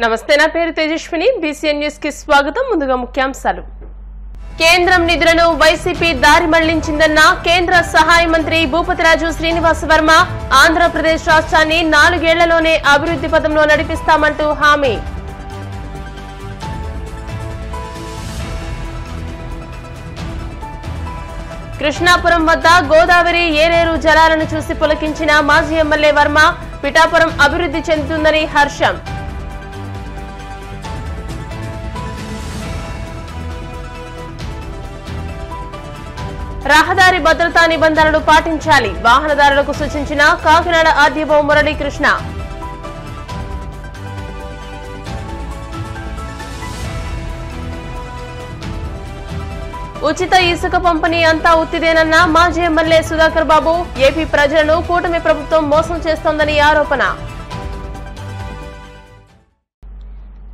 నమస్తే, నా పేరు తేజస్విని. బీసీఎన్ న్యూస్ కి స్వాగతం. ముందుగా ముఖ్యాంశాలు. కేంద్రం నిధులను వైసీపీ దారి మళ్లించిందన్న కేంద్ర సహాయ మంత్రి భూపతిరాజు శ్రీనివాస్ వర్మ. ఆంధ్రప్రదేశ్ రాష్ట్రాన్ని 4 ఏళ్లలోనే అభివృద్ధి పథంలో నడిపిస్తామంటూ హామీ. కృష్ణాపురం వద్ద గోదావరి ఏలేరు జలాలను చూసి పులకించిన మాజీ ఎమ్మెల్యే వర్మ. పిఠాపురం అభివృద్ధి చెందుతుందని హర్షం. రహదారి భద్రతా నిబంధనలు పాటించాలి, వాహనదారులకు సూచించిన కాకినాడ ఆర్డీఓ మురళీకృష్ణ. ఉచిత ఇసుక పంపిణీ అంతా ఉత్తిదేనన్న మాజీ ఎమ్మెల్యే సుధాకర్ బాబు. ఏపీ ప్రజలను కూటమి ప్రభుత్వం మోసం చేస్తోందని ఆరోపణ.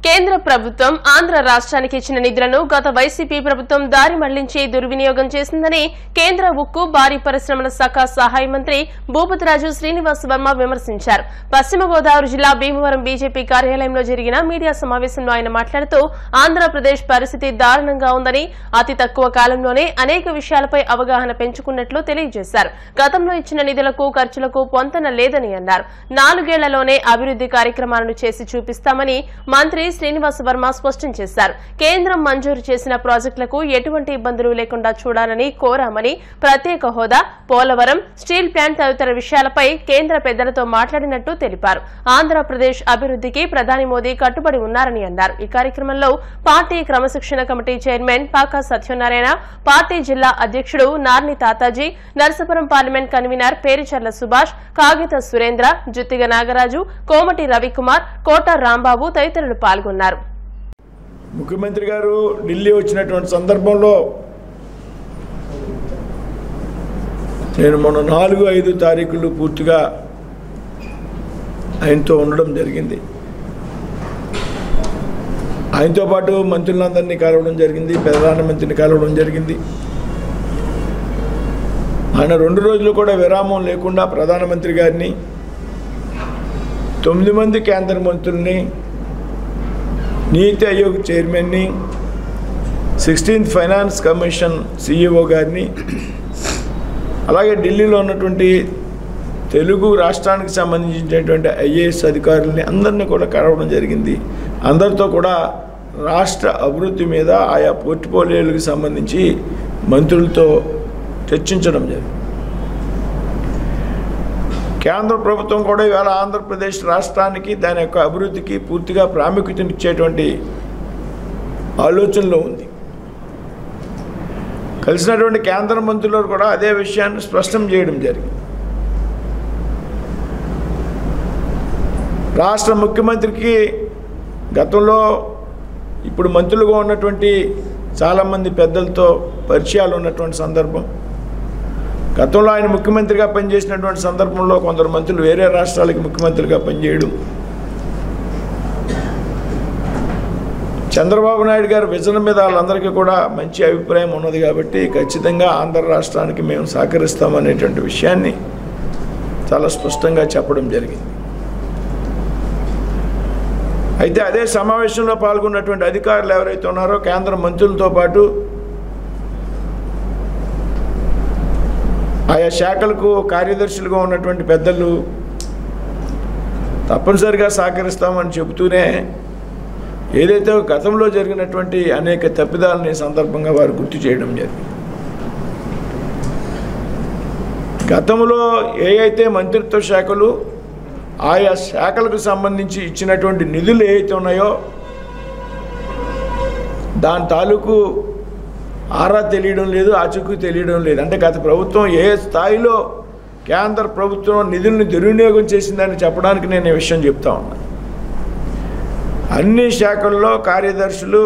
కేంద్ర ప్రభుత్వం ఆంధ్ర రాష్ట్రానికి ఇచ్చిన నిధులను గత వైసీపీ ప్రభుత్వం దారి మళ్లించి దుర్వినియోగం చేసిందని కేంద్ర ఉక్కు భారీ పరిశ్రమల శాఖ సహాయ మంత్రి భూపతిరాజు శ్రీనివాస్ వర్మ విమర్శించారు. పశ్చిమ గోదావరి జిల్లా భీమవరం బీజేపీ కార్యాలయంలో జరిగిన మీడియా సమావేశంలో ఆయన మాట్లాడుతూ ఆంధ్రప్రదేశ్ పరిస్థితి దారుణంగా ఉందని, అతి తక్కువ కాలంలోనే అనేక విషయాలపై అవగాహన పెంచుకున్నట్లు తెలియజేశారు. గతంలో ఇచ్చిన నిధులకు ఖర్చులకు పొంతన లేదని అన్నారు. 4 ఏళ్లలోనే అభివృద్ధి కార్యక్రమాలను చేసి చూపిస్తామని మంత్రి శ్రీనివాస్ వర్మ స్పష్టం చేశారు. కేంద్రం మంజూరు చేసిన ప్రాజెక్టులకు ఎటువంటి ఇబ్బందులు లేకుండా చూడాలని కోరామని, ప్రత్యేక హోదా, పోలవరం, స్టీల్ ప్లాంట్ తదితర విషయాలపై కేంద్ర పెద్దలతో మాట్లాడినట్టు తెలిపారు. ఆంధ్రప్రదేశ్ అభివృద్ధికి ప్రధాని మోదీ కట్టుబడి ఉన్నారని అన్నారు. ఈ కార్యక్రమంలో పార్టీ క్రమశిక్షణ committee chairman pak Satyanarayana, party జిల్లా అధ్యక్షుడు నార్ని తాతాజీ, నర్సాపురం పార్లమెంట్ కన్వీనర్ పేరిచర్ల సుభాష్, కాగిత సురేంద్ర, జుత్తిగ నాగరాజు, కోమటి రవికుమార్, కోట రాంబాబు తదితరులు పాల్గొన్నారు. ముఖ్యమంత్రి గారు ఢిల్లీ వచ్చినటువంటి సందర్భంలో నేను మొన్న 4-5 తారీఖులు పూర్తిగా ఆయనతో ఉండడం జరిగింది. ఆయనతో పాటు మంత్రులందరినీ కలవడం జరిగింది, ప్రధానమంత్రిని కలవడం జరిగింది. ఆయన 2 రోజులు కూడా విరామం లేకుండా ప్రధానమంత్రి గారిని, 9 మంది కేంద్ర మంత్రుల్ని, నీతి ఆయోగ్ చైర్మన్ని, 16th ఫైనాన్స్ కమిషన్ CEO గారిని, అలాగే ఢిల్లీలో ఉన్నటువంటి తెలుగు రాష్ట్రానికి సంబంధించినటువంటి IAS అధికారులని అందరినీ కూడా కలవడం జరిగింది. అందరితో కూడా రాష్ట్ర అభివృద్ధి మీద ఆయా పోర్ట్ఫోలియోలకు సంబంధించి మంత్రులతో చర్చించడం జరిగింది. కేంద్ర ప్రభుత్వం కూడా ఇవాళ ఆంధ్రప్రదేశ్ రాష్ట్రానికి, దాని యొక్క అభివృద్ధికి పూర్తిగా ప్రాముఖ్యతనిచ్చేటువంటి ఆలోచనలో ఉంది. కలిసినటువంటి కేంద్ర మంత్రులు కూడా అదే విషయాన్ని స్పష్టం చేయడం జరిగింది. రాష్ట్ర ముఖ్యమంత్రికి గతంలో ఇప్పుడు మంత్రులుగా ఉన్నటువంటి చాలామంది పెద్దలతో పరిచయాలు ఉన్నటువంటి సందర్భం. గతంలో ఆయన ముఖ్యమంత్రిగా పనిచేసినటువంటి సందర్భంలో కొందరు మంత్రులు వేరే రాష్ట్రాలకి ముఖ్యమంత్రిగా పనిచేయడం, చంద్రబాబు నాయుడు గారి విజన్ మీద వాళ్ళందరికీ కూడా మంచి అభిప్రాయం ఉన్నది కాబట్టి ఖచ్చితంగా ఆంధ్ర రాష్ట్రానికి మేము సహకరిస్తామనేటువంటి విషయాన్ని చాలా స్పష్టంగా చెప్పడం జరిగింది. అయితే అదే సమావేశంలో పాల్గొన్నటువంటి అధికారులు ఎవరైతే ఉన్నారో కేంద్ర మంత్రులతో పాటు ఆయా శాఖలకు కార్యదర్శులుగా ఉన్నటువంటి పెద్దలు తప్పనిసరిగా సహకరిస్తామని చెబుతూనే ఏదైతే గతంలో జరిగినటువంటి అనేక తప్పిదాలని సందర్భంగా వారు గుర్తు చేయడం జరిగింది. గతంలో ఏ అయితే మంత్రిత్వ శాఖలు ఆయా శాఖలకు సంబంధించి ఇచ్చినటువంటి నిధులు ఏవైతే ఉన్నాయో దాని తాలూకు ఆరా తెలియడం లేదు, ఆచూకీ తెలియడం లేదు. అంటే గత ప్రభుత్వం ఏ స్థాయిలో కేంద్ర ప్రభుత్వం నిధులను దుర్వినియోగం చేసిందని చెప్పడానికి నేను ఈ విషయం చెప్తా ఉన్నా. అన్ని శాఖల్లో కార్యదర్శులు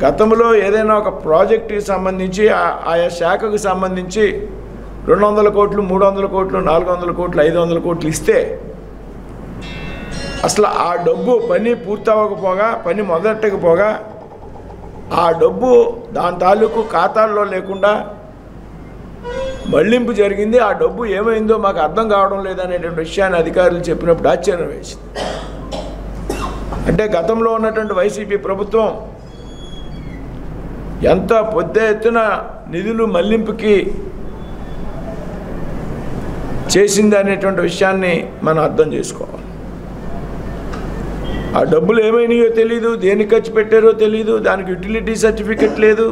గతంలో ఏదైనా ఒక ప్రాజెక్టుకి సంబంధించి ఆయా శాఖకు సంబంధించి 200 కోట్లు, 300 కోట్లు, 400 కోట్లు, 500 కోట్లు ఇస్తే అసలు ఆ డబ్బు పని పూర్తవకపోగా, పని మొదలెట్టకపోగా ఆ డబ్బు దాని తాలూకు ఖాతాల్లో లేకుండా మళ్లింపు జరిగింది. ఆ డబ్బు ఏమైందో మాకు అర్థం కావడం లేదనేటువంటి విషయాన్ని అధికారులు చెప్పినప్పుడు ఆశ్చర్యం వేసింది. అంటే గతంలో ఉన్నటువంటి వైసీపీ ప్రభుత్వం ఎంత పెద్ద ఎత్తున నిధులు మళ్లింపుకి చేసింది అనేటువంటి విషయాన్ని మనం అర్థం చేసుకోవాలి. ఆ డబ్బులు ఏమైనాయో తెలీదు, దేనికి ఖర్చు పెట్టారో తెలీదు, దానికి యూటిలిటీ సర్టిఫికెట్ లేదు.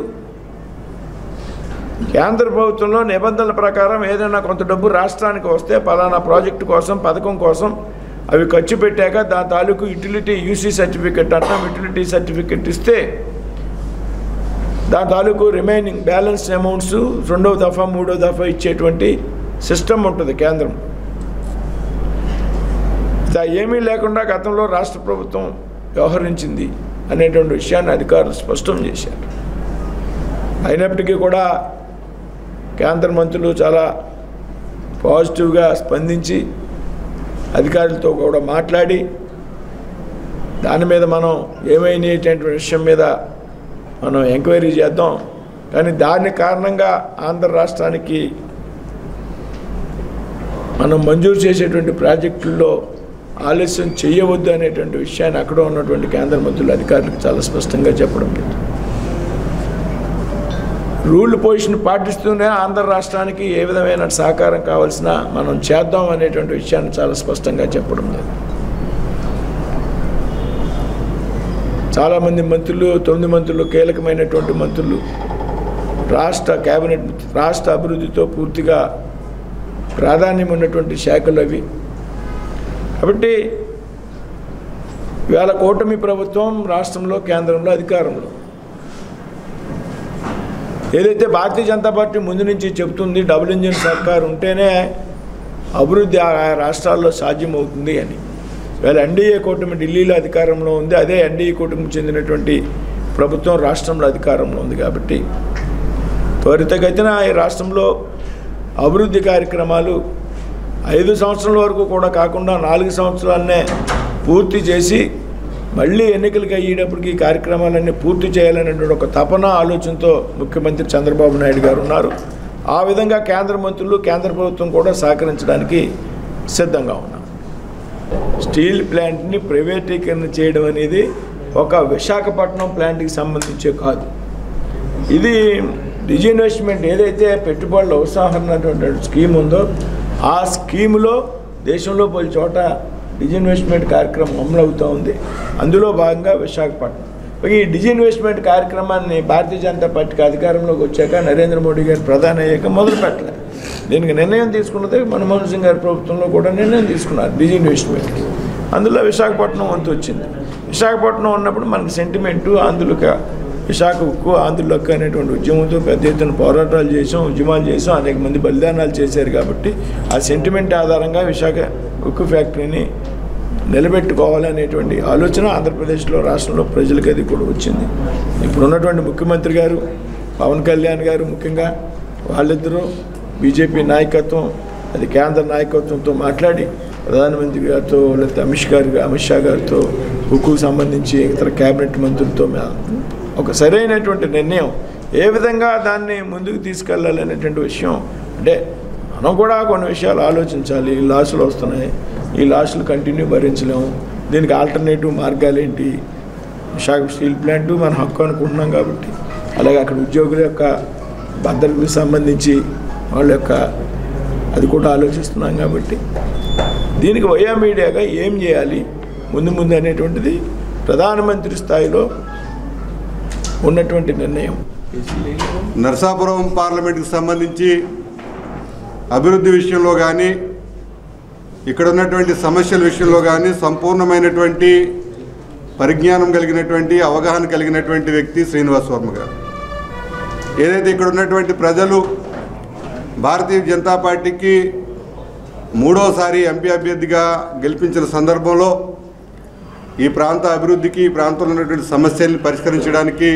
కేంద్ర ప్రభుత్వంలో నిబంధనల ప్రకారం ఏదైనా కొంత డబ్బు రాష్ట్రానికి వస్తే పలానా ప్రాజెక్టు కోసం, పథకం కోసం అవి ఖర్చు పెట్టాక దాని తాలూకు యూటిలిటీ యూసీ సర్టిఫికెట్ అంటాం, యూటిలిటీ సర్టిఫికెట్ ఇస్తే దాని తాలూకు రిమైనింగ్ బ్యాలెన్స్ అమౌంట్స్ రెండవ దఫా మూడో దఫా ఇచ్చేటువంటి సిస్టమ్ ఉంటుంది కేంద్రం. ఏమీ లేకుండా గతంలో రాష్ట్ర ప్రభుత్వం వ్యవహరించింది అనేటువంటి విషయాన్ని అధికారులు స్పష్టం చేశారు. అయినప్పటికీ కూడా కేంద్ర మంత్రులు చాలా పాజిటివ్గా స్పందించి అధికారులతో కూడా మాట్లాడి దాని మీద మనం ఏమైనటువంటి విషయం మీద మనం ఎంక్వైరీ చేద్దాం, కానీ దాని కారణంగా ఆంధ్ర రాష్ట్రానికి మనం మంజూరు చేసేటువంటి ప్రాజెక్టుల్లో ఆలస్యం చేయవద్దు అనేటువంటి విషయాన్ని అక్కడ ఉన్నటువంటి కేంద్ర మంత్రులు అధికారులకు చాలా స్పష్టంగా చెప్పడం లేదు. రూల్ పొజిషన్ పాటిస్తూనే ఆంధ్ర రాష్ట్రానికి ఏ విధమైన సహకారం కావాల్సిన మనం చేద్దాం అనేటువంటి విషయాన్ని చాలా స్పష్టంగా చెప్పడం లేదు. చాలామంది మంత్రులు, 9 మంత్రులు, కీలకమైనటువంటి మంత్రులు రాష్ట్ర కేబినెట్ రాష్ట్ర అభివృద్ధితో పూర్తిగా ప్రాధాన్యం ఉన్నటువంటి శాఖలు అవి. కాబట్టి ఇవాళ కూటమి ప్రభుత్వం రాష్ట్రంలో, కేంద్రంలో అధికారంలో ఏదైతే భారతీయ జనతా పార్టీ ముందు నుంచి చెబుతుంది డబుల్ ఇంజిన్ సర్కార్ ఉంటేనే అభివృద్ధి ఆ రాష్ట్రాల్లో సాధ్యమవుతుంది అని. ఇవాళ ఎన్డీఏ కూటమి ఢిల్లీలో అధికారంలో ఉంది, అదే ఎన్డీఏ కూటమికి చెందినటువంటి ప్రభుత్వం రాష్ట్రంలో అధికారంలో ఉంది. కాబట్టి త్వరితగతిన ఈ రాష్ట్రంలో అభివృద్ధి కార్యక్రమాలు 5 సంవత్సరాల వరకు కూడా కాకుండా 4 సంవత్సరాలనే పూర్తి చేసి మళ్ళీ ఎన్నికలకి అయ్యేటప్పటికి ఈ కార్యక్రమాలన్నీ పూర్తి చేయాలనేటువంటి ఒక తపన, ఆలోచనతో ముఖ్యమంత్రి చంద్రబాబు నాయుడు గారు ఉన్నారు. ఆ విధంగా కేంద్ర మంత్రులు, కేంద్ర ప్రభుత్వం కూడా సహకరించడానికి సిద్ధంగా ఉన్నారు. స్టీల్ ప్లాంట్ని ప్రైవేటీకరణ చేయడం అనేది ఒక విశాఖపట్నం ప్లాంట్కి సంబంధించే కాదు. ఇది డిజిన్వెస్ట్మెంట్ ఏదైతే పెట్టుబడుల ఉపసంహరణ స్కీమ్ ఉందో ఆ స్కీములో దేశంలో పలు చోట డిజిన్వెస్ట్మెంట్ కార్యక్రమం అమలు అవుతూ ఉంది. అందులో భాగంగా విశాఖపట్నం ఈ డిజిన్వెస్ట్మెంట్ కార్యక్రమాన్ని భారతీయ జనతా పార్టీకి అధికారంలోకి వచ్చాక నరేంద్ర మోడీ గారు ప్రధాని అయ్యాక మొదలు పెట్టలేదు. దీనికి నిర్ణయం తీసుకున్నదే మన్మోహన్ సింగ్ గారి ప్రభుత్వంలో కూడా నిర్ణయం తీసుకున్నారు డిజిన్వెస్ట్మెంట్కి. అందులో విశాఖపట్నం వంతు వచ్చింది. విశాఖపట్నం ఉన్నప్పుడు మనకి సెంటిమెంటు ఆంధ్రులకు విశాఖ ఉక్కు, ఆంధ్రులకు అనేటువంటి ఉద్యమంతో పెద్ద ఎత్తున పోరాటాలు చేసాం, ఉద్యమాలు చేసాం, అనేక మంది బలిదానాలు చేశారు. కాబట్టి ఆ సెంటిమెంట్ ఆధారంగా విశాఖ ఉక్కు ఫ్యాక్టరీని నిలబెట్టుకోవాలనేటువంటి ఆలోచన ఆంధ్రప్రదేశ్లో రాష్ట్రంలో ప్రజలకు అది కూడా వచ్చింది. ఇప్పుడు ఉన్నటువంటి ముఖ్యమంత్రి గారు పవన్ కళ్యాణ్ గారు ముఖ్యంగా వాళ్ళిద్దరూ బీజేపీ నాయకత్వం, అది కేంద్ర నాయకత్వంతో మాట్లాడి ప్రధానమంత్రి గారితో లేకపోతే అమిత్ షా గారితో ఉక్కుకు సంబంధించి ఇతర కేబినెట్ మంత్రులతో ఒక సరైనటువంటి నిర్ణయం ఏ విధంగా దాన్ని ముందుకు తీసుకెళ్లాలనేటువంటి విషయం. అంటే మనం కూడా కొన్ని విషయాలు ఆలోచించాలి. లాసులు వస్తున్నాయి, ఈ లాసులు కంటిన్యూ భరించలేము, దీనికి ఆల్టర్నేటివ్ మార్గాలు ఏంటి. విశాఖ స్టీల్ ప్లాంట్ మన హక్కు అనుకుంటున్నాం కాబట్టి, అలాగే అక్కడ ఉద్యోగుల యొక్క భద్రతకు సంబంధించి వాళ్ళ యొక్క అది కూడా ఆలోచిస్తున్నాం కాబట్టి దీనికి వయా మీడియాగా ఏం చేయాలి ముందు అనేటువంటిది ప్రధానమంత్రి స్థాయిలో ఉన్నటువంటి నిర్ణయం. నరసాపురం పార్లమెంట్కి సంబంధించి అభివృద్ధి విషయంలో కానీ ఇక్కడ ఉన్నటువంటి సమస్యల విషయంలో కానీ సంపూర్ణమైనటువంటి పరిజ్ఞానం కలిగినటువంటి, అవగాహన కలిగినటువంటి వ్యక్తి శ్రీనివాస్ వర్మ గారు. ఏదైతే ఇక్కడ ఉన్నటువంటి ప్రజలు భారతీయ జనతా పార్టీకి 3వసారి ఎంపీ అభ్యర్థిగా గెలిపించిన సందర్భంలో ఈ ప్రాంత అభివృద్ధికి, ఈ ప్రాంతంలో ఉన్నటువంటి సమస్యల్ని పరిష్కరించడానికి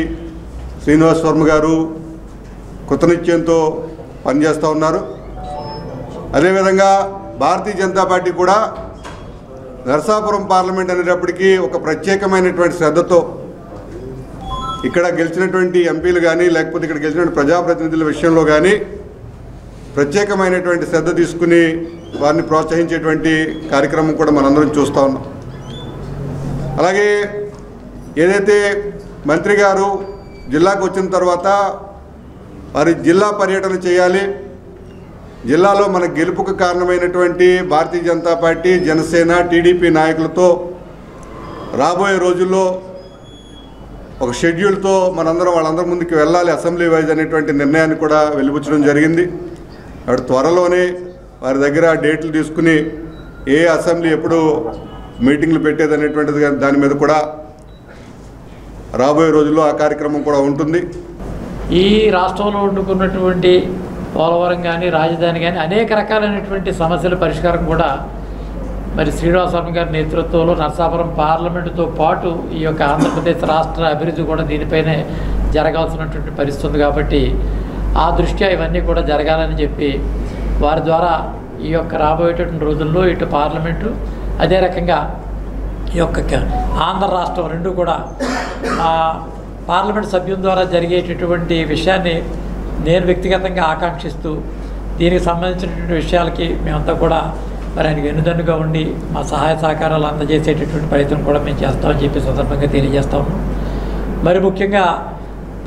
శ్రీనివాస్ వర్మ గారు కృతనిశ్చయంతో పనిచేస్తూ ఉన్నారు. అదేవిధంగా భారతీయ జనతా పార్టీ కూడా నరసాపురం పార్లమెంట్ అనేటప్పటికీ ఒక ప్రత్యేకమైనటువంటి శ్రద్ధతో ఇక్కడ గెలిచినటువంటి ఎంపీలు కానీ లేకపోతే ఇక్కడ గెలిచినటువంటి ప్రజాప్రతినిధుల విషయంలో కానీ ప్రత్యేకమైనటువంటి శ్రద్ధ తీసుకుని వారిని ప్రోత్సహించేటువంటి కార్యక్రమం కూడా మనందరం చూస్తూ ఉన్నాం. అలాగే ఏదైతే మంత్రి గారు జిల్లాకు వచ్చిన తర్వాత వారి జిల్లా పర్యటన చేయాలి, జిల్లాలో మన గెలుపుకు కారణమైనటువంటి భారతీయ జనతా పార్టీ, జనసేన, టీడీపీ నాయకులతో రాబోయే రోజుల్లో ఒక షెడ్యూల్తో మనందరం వాళ్ళందరి ముందుకు వెళ్ళాలి అసెంబ్లీ వైజ్ అనేటువంటి నిర్ణయాన్ని కూడా వెలిబుచ్చడం జరిగింది. అటు త్వరలోనే వారి దగ్గర డేట్లు తీసుకుని ఏ అసెంబ్లీ ఎప్పుడు మీటింగ్లు పెట్టేది అనేటువంటిది దాని మీద కూడా రాబోయే రోజుల్లో ఆ కార్యక్రమం కూడా ఉంటుంది. ఈ రాష్ట్రంలో వండుకున్నటువంటి పోలవరం కానీ, రాజధాని కానీ అనేక రకాలైనటువంటి సమస్యల పరిష్కారం కూడా మరి శ్రీనివాసవర్మ గారి నేతృత్వంలో నరసాపురం పార్లమెంటుతో పాటు ఈ యొక్క ఆంధ్రప్రదేశ్ రాష్ట్ర అభివృద్ధి కూడా దీనిపైనే జరగాల్సినటువంటి పరిస్థితి ఉంది. కాబట్టి ఆ దృష్ట్యా ఇవన్నీ కూడా జరగాలని చెప్పి వారి ద్వారా ఈ యొక్క రాబోయేటటువంటి రోజుల్లో ఇటు పార్లమెంటు, అదే రకంగా ఈ యొక్క ఆంధ్ర రాష్ట్రం రెండు కూడా పార్లమెంట్ సభ్యుల ద్వారా జరిగేటటువంటి విషయాన్ని నేను వ్యక్తిగతంగా ఆకాంక్షిస్తూ దీనికి సంబంధించినటువంటి విషయాలకి మేమంతా కూడా మరి ఆయనకు వెన్నుదన్నుగా ఉండి మా సహాయ సహకారాలు అందజేసేటటువంటి ప్రయత్నం కూడా మేము చేస్తామని చెప్పి సందర్భంగా తెలియజేస్తా ఉన్నాం. మరి ముఖ్యంగా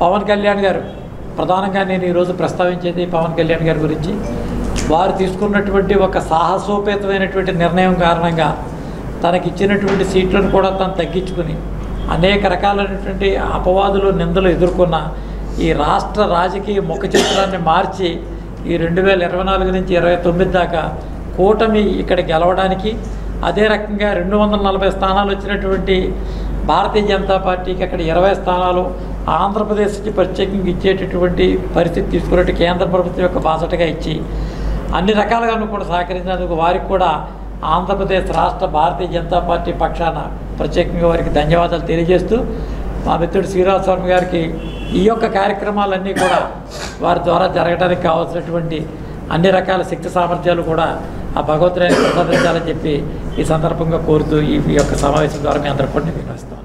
పవన్ కళ్యాణ్ గారు, ప్రధానంగా నేను ఈరోజు ప్రస్తావించేది పవన్ కళ్యాణ్ గారి గురించి. వారు తీసుకున్నటువంటి ఒక సాహసోపేతమైనటువంటి నిర్ణయం కారణంగా తనకిచ్చినటువంటి సీట్లను కూడా తను తగ్గించుకుని అనేక రకాలైనటువంటి అపవాదులు, నిందలు ఎదుర్కొన్న ఈ రాష్ట్ర రాజకీయ ముఖ చిత్రాన్ని మార్చి ఈ 2024 నుంచి 2029 దాకా కూటమి ఇక్కడ గెలవడానికి, అదే రకంగా 240 స్థానాలు వచ్చినటువంటి భారతీయ జనతా పార్టీకి అక్కడ 20 స్థానాలు ఆంధ్రప్రదేశ్కి ప్రత్యేకంగా ఇచ్చేటటువంటి పరిస్థితి తీసుకున్నట్టు కేంద్ర ప్రభుత్వం యొక్క బాసటగా ఇచ్చి అన్ని రకాలుగాను కూడా సహకరించినందుకు వారికి కూడా ఆంధ్రప్రదేశ్ రాష్ట్ర భారతీయ జనతా పార్టీ పక్షాన ప్రత్యేకంగా వారికి ధన్యవాదాలు తెలియజేస్తూ, మా మిత్రుడు శ్రీనివాసవర్మ గారికి ఈ యొక్క కార్యక్రమాలన్నీ కూడా వారి ద్వారా జరగడానికి కావాల్సినటువంటి అన్ని రకాల శక్తి సామర్థ్యాలు కూడా ఆ భగవంతుని ప్రసాదించాలని చెప్పి ఈ సందర్భంగా కోరుతూ ఈ యొక్క సమావేశం ద్వారా మీ అందరూ కూడా వినిపిస్తాను.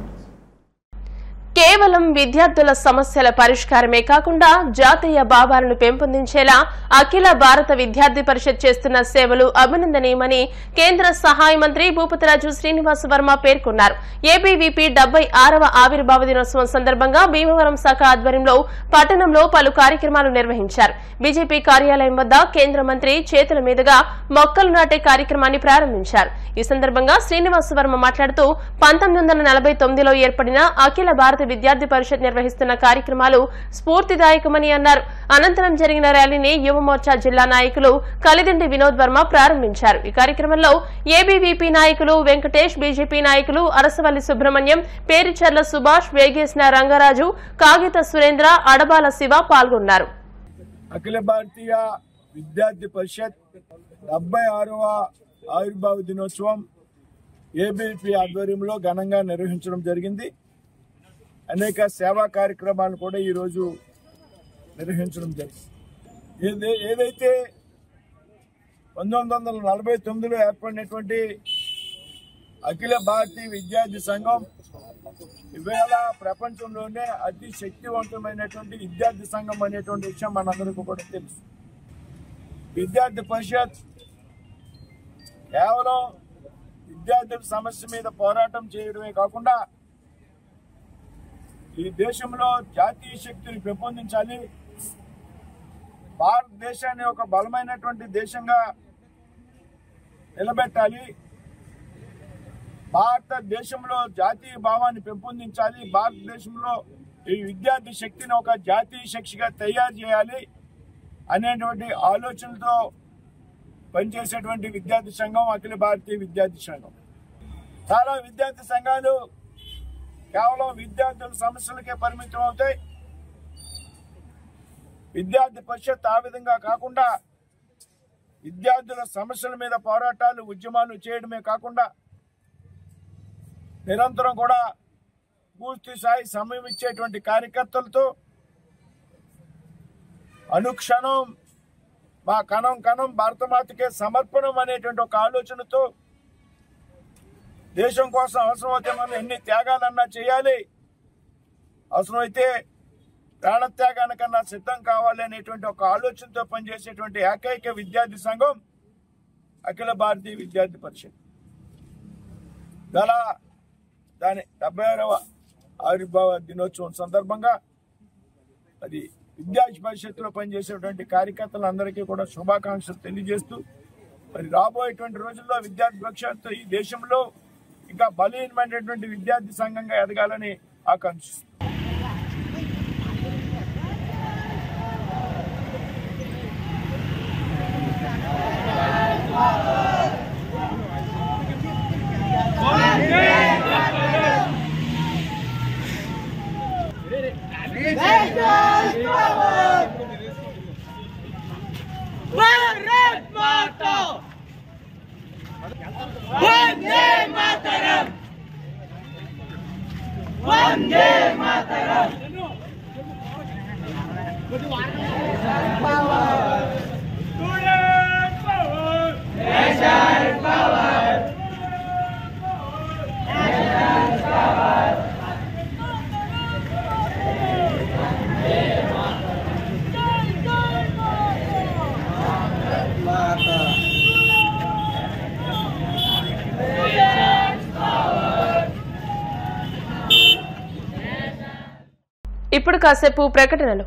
కేవలం విద్యార్థుల సమస్యల పరిష్కారమే కాకుండా జాతీయ భావాలను పెంపొందించేలా అఖిల భారత విద్యార్థి పరిషత్ చేస్తున్న సేవలు అభినందనీయమని కేంద్ర సహాయ మంత్రి భూపతిరాజు శ్రీనివాస్ వర్మ పేర్కొన్నారు. ఏబీవీపీ 76వ ఆవిర్భావ దినోత్సవం సందర్భంగా భీమవరం శాఖ ఆధ్వర్యంలో పట్టణంలో పలు కార్యక్రమాలు నిర్వహించారు. బీజేపీ కార్యాలయం వద్ద కేంద్ర మంత్రి చేతుల మీదుగా మొక్కలు నాటే కార్యక్రమాన్ని ప్రారంభించారు. ఈ సందర్భంగా శ్రీనివాస్ వర్మ మాట్లాడుతూ 1949లో ఏర్పడిన అఖిల భారత విద్యార్థి పరిషత్ నిర్వహిస్తున్న కార్యక్రమాలు స్ఫూర్తిదాయకమని అన్నారు. అనంతరం జరిగిన ర్యాలీని యువమోర్చా జిల్లా నాయకులు కలిదిండి వినోద్ వర్మ ప్రారంభించారు. ఈ కార్యక్రమంలో ఏబీవీపీ నాయకులు వెంకటేష్, బీజేపీ నాయకులు అరసవల్లి సుబ్రహ్మణ్యం, పేరిచర్ల సుభాష్, వేగేసిన రంగరాజు, కాగిత సురేంద్ర, అడబాల శివ పాల్గొన్నారు. అఖిల భారతీయ విద్యార్థి పరిషత్ 76వ ఆవిర్భావ దినోత్సవం ఏబీవీపీ ఆధ్వర్యంలో ఘనంగా నిర్వహించడం జరిగింది. అనేక సేవా కార్యక్రమాలను కూడా ఈరోజు నిర్వహించడం జరిగింది. ఏదైతే 1949లో ఏర్పడినటువంటి అఖిల భారతీయ విద్యార్థి సంఘం ఇవాళ ప్రపంచంలోనే అతి శక్తివంతమైనటువంటి విద్యార్థి సంఘం అనేటువంటి విషయం మనందరికీ కూడా తెలుసు. విద్యార్థి పరిషత్ కేవలం విద్యార్థుల సమస్య మీద పోరాటం చేయడమే కాకుండా ఈ దేశంలో జాతీయ శక్తిని పెంపొందించాలి, భారతదేశాన్ని ఒక బలమైనటువంటి దేశంగా నిలబెట్టాలి, భారతదేశంలో జాతీయ భావాన్ని పెంపొందించాలి, భారతదేశంలో ఈ విద్యార్థి శక్తిని ఒక జాతీయ శక్తిగా తయారు చేయాలి అనేటువంటి ఆలోచనలతో పనిచేసేటువంటి విద్యార్థి సంఘం అఖిల భారతీయ విద్యార్థి సంఘం. చాలా విద్యార్థి సంఘాలు కేవలం విద్యార్థుల సమస్యలకే పరిమితం అవుతాయి. విద్యార్థి పరిషత్ ఆ విధంగా కాకుండా విద్యార్థుల సమస్యల మీద పోరాటాలు, ఉద్యమాలు చేయడమే కాకుండా నిరంతరం కూడా పూర్తి స్థాయి సమయం ఇచ్చేటువంటి కార్యకర్తలతో అనుక్షణం మా కణం కణం భారతమాతకే సమర్పణం అనేటువంటి ఒక ఆలోచనతో దేశం కోసం అవసరమైతే మనం ఎన్ని త్యాగాలన్నా చేయాలి, అవసరమైతే ప్రాణత్యాగానికన్నా సిద్ధం కావాలి అనేటువంటి ఒక ఆలోచనతో పనిచేసేటువంటి ఏకైక విద్యార్థి సంఘం అఖిల భారతీయ విద్యార్థి పరిషత్. గల దాని 76వ ఆవిర్భావ దినోత్సవం సందర్భంగా అది విద్యా పరిషత్తులో పనిచేసేటువంటి కార్యకర్తలందరికీ కూడా శుభాకాంక్షలు తెలియజేస్తూ మరి రాబోయేటువంటి రోజుల్లో విద్యార్థి భవిష్యత్తు ఈ దేశంలో ఇంకా బలీనమైనటువంటి విద్యార్థి సంఘంగా ఎదగాలని ఆకాంక్షిస్తున్నాను. भारत माता वंदे मातरम वंदे मातरम student power national power national power ఇప్పుడు కాసేపు ప్రకటనలు.